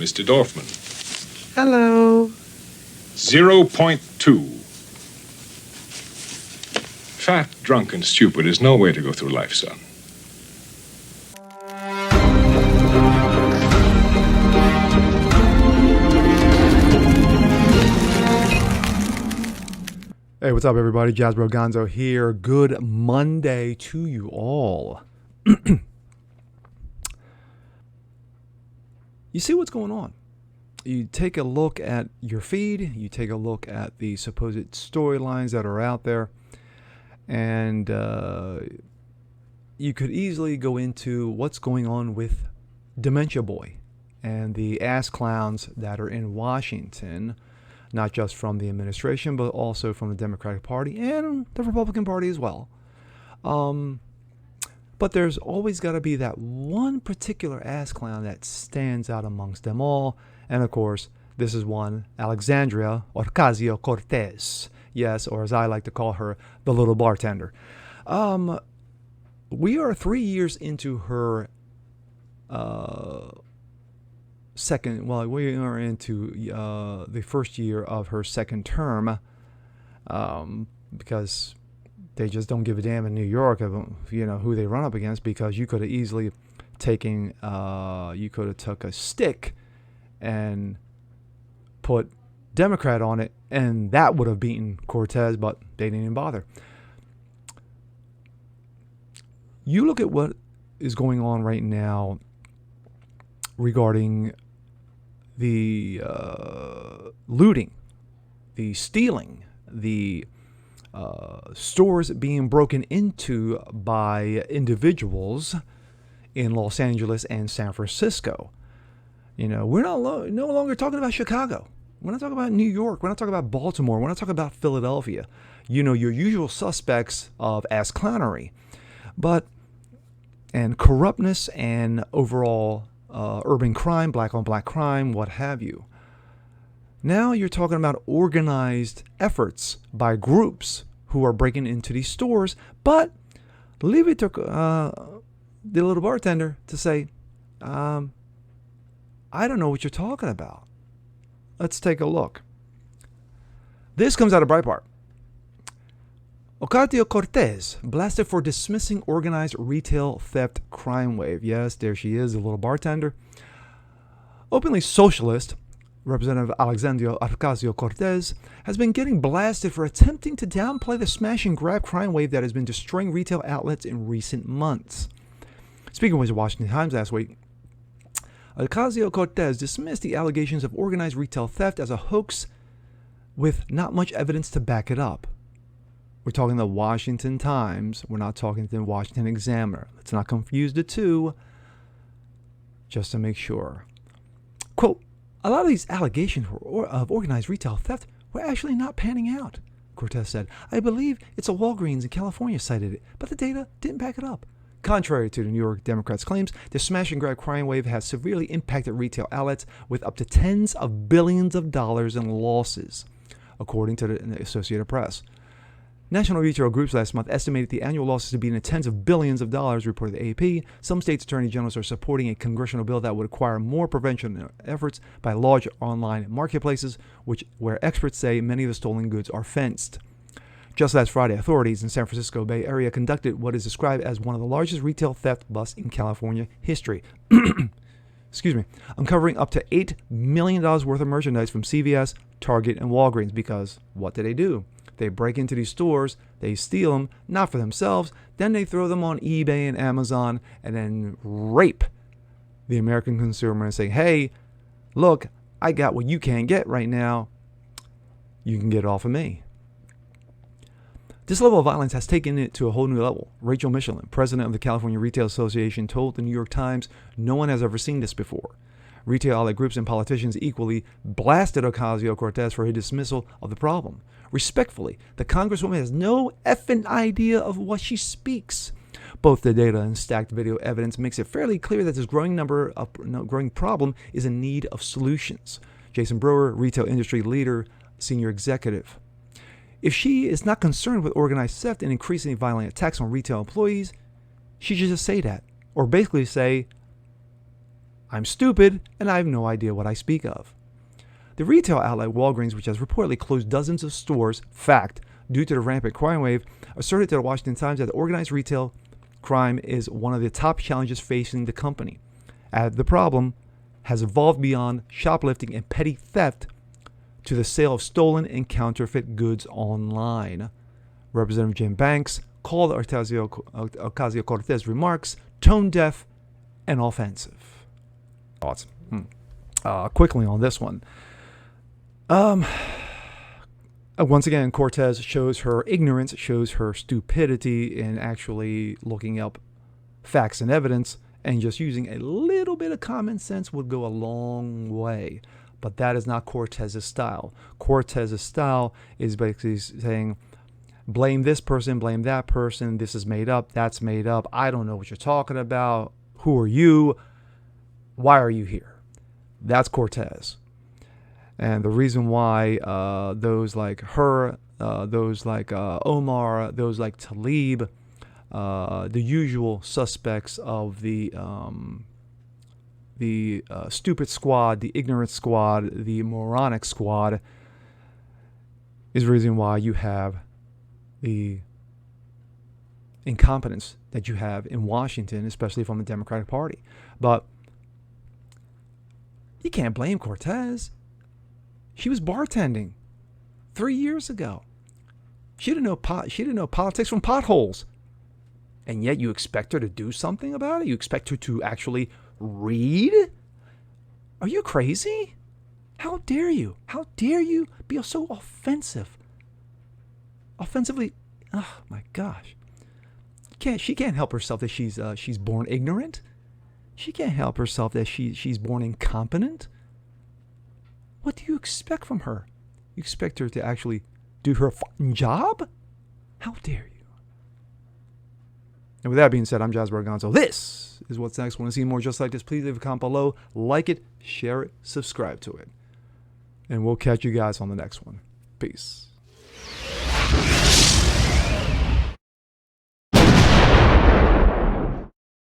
Mr. Dorfman. Hello. 0.2. Fat, drunk, and stupid is no way to go through life, son. Hey, what's up, everybody? Jasbro Gonzo here. Good Monday to you all. You see what's going on. You take a look at your feed, you take a look at the supposed storylines that are out there, and you could easily go into what's going on with Dementia Boy and the ass clowns that are in Washington, not just from the administration, but also from the Democratic Party and the Republican Party as well. But there's always got to be that one particular ass clown that stands out amongst them all. And of course, this is one, Alexandria Ocasio-Cortez. Yes, or as I like to call her, the little bartender. We are 3 years into her we are into the first year of her second term, because they just don't give a damn in New York of who they run up against, because you could have easily took a stick and put Democrat on it, and that would have beaten Cortez, but they didn't even bother. You look at what is going on right now regarding the looting, the stealing, the stores being broken into by individuals in Los Angeles and San Francisco. We're no longer talking about Chicago. We're not talking about New York. We're not talking about Baltimore. We're not talking about Philadelphia. Your usual suspects of ass clownery, and corruptness and overall urban crime, black on black crime, what have you. Now you're talking about organized efforts by groups who are breaking into these stores, but leave it to the little bartender to say, I don't know what you're talking about. Let's take a look. This comes out of Breitbart. Ocasio-Cortez blasted for dismissing organized retail theft crime wave. Yes, there she is, the little bartender. Openly socialist, Representative Alexandria Ocasio-Cortez has been getting blasted for attempting to downplay the smash and grab crime wave that has been destroying retail outlets in recent months. Speaking with the Washington Times last week, Ocasio-Cortez dismissed the allegations of organized retail theft as a hoax with not much evidence to back it up. We're talking the Washington Times. We're not talking the Washington Examiner. Let's not confuse the two, just to make sure. Quote, a lot of these allegations of organized retail theft were actually not panning out, Cortez said. I believe it's a Walgreens in California cited it, but the data didn't back it up. Contrary to the New York Democrats' claims, the smash and grab crime wave has severely impacted retail outlets with up to tens of billions of dollars in losses, according to the Associated Press. National retail groups last month estimated the annual losses to be in the tens of billions of dollars, reported the AP. Some states' attorney generals are supporting a congressional bill that would require more prevention efforts by large online marketplaces, where experts say many of the stolen goods are fenced. Just last Friday, authorities in San Francisco Bay Area conducted what is described as one of the largest retail theft busts in California history. Uncovering up to $8 million worth of merchandise from CVS, Target, and Walgreens, because what do? They break into these stores, they steal them, not for themselves, then they throw them on eBay and Amazon and then rape the American consumer and say, hey, look, I got what you can't get right now. You can get it off of me. This level of violence has taken it to a whole new level. Rachel Michelin, president of the California Retail Association, told the New York Times, no one has ever seen this before. Retail outlet groups and politicians equally blasted Ocasio-Cortez for her dismissal of the problem. Respectfully, the Congresswoman has no effing idea of what she speaks. Both the data and stacked video evidence makes it fairly clear that this growing problem is in need of solutions. Jason Brewer, retail industry leader, senior executive. If she is not concerned with organized theft and increasingly violent attacks on retail employees, she should just say that. Or basically say, I'm stupid and I have no idea what I speak of. The retail outlet Walgreens, which has reportedly closed dozens of stores, fact, due to the rampant crime wave, asserted to the Washington Times that organized retail crime is one of the top challenges facing the company. The problem has evolved beyond shoplifting and petty theft to the sale of stolen and counterfeit goods online. Representative Jim Banks called Ocasio-Cortez remarks tone deaf and offensive. Thoughts? Quickly on this one. Once again, Cortez shows her ignorance, shows her stupidity in actually looking up facts and evidence, and just using a little bit of common sense would go a long way. But that is not Cortez's style. Cortez's style is basically saying, blame this person, blame that person, this is made up, that's made up, I don't know what you're talking about, who are you, why are you here? That's Cortez. And the reason why those like her, those like Omar, those like Tlaib, the usual suspects of the stupid squad, the ignorant squad, the moronic squad, is the reason why you have the incompetence that you have in Washington, especially from the Democratic Party. But you can't blame Cortez. She was bartending 3 years ago. She didn't know politics from potholes. And yet you expect her to do something about it? You expect her to actually read? Are you crazy? How dare you? How dare you be so offensive? Offensively, oh my gosh. She can't help herself that she's born ignorant. She can't help herself that she's born incompetent. What do you expect from her? You expect her to actually do her fucking job? How dare you? And with that being said, I'm Jasper Gonzo. This is what's next. Want to see more just like this? Please leave a comment below. Like it, share it, subscribe to it. And we'll catch you guys on the next one. Peace.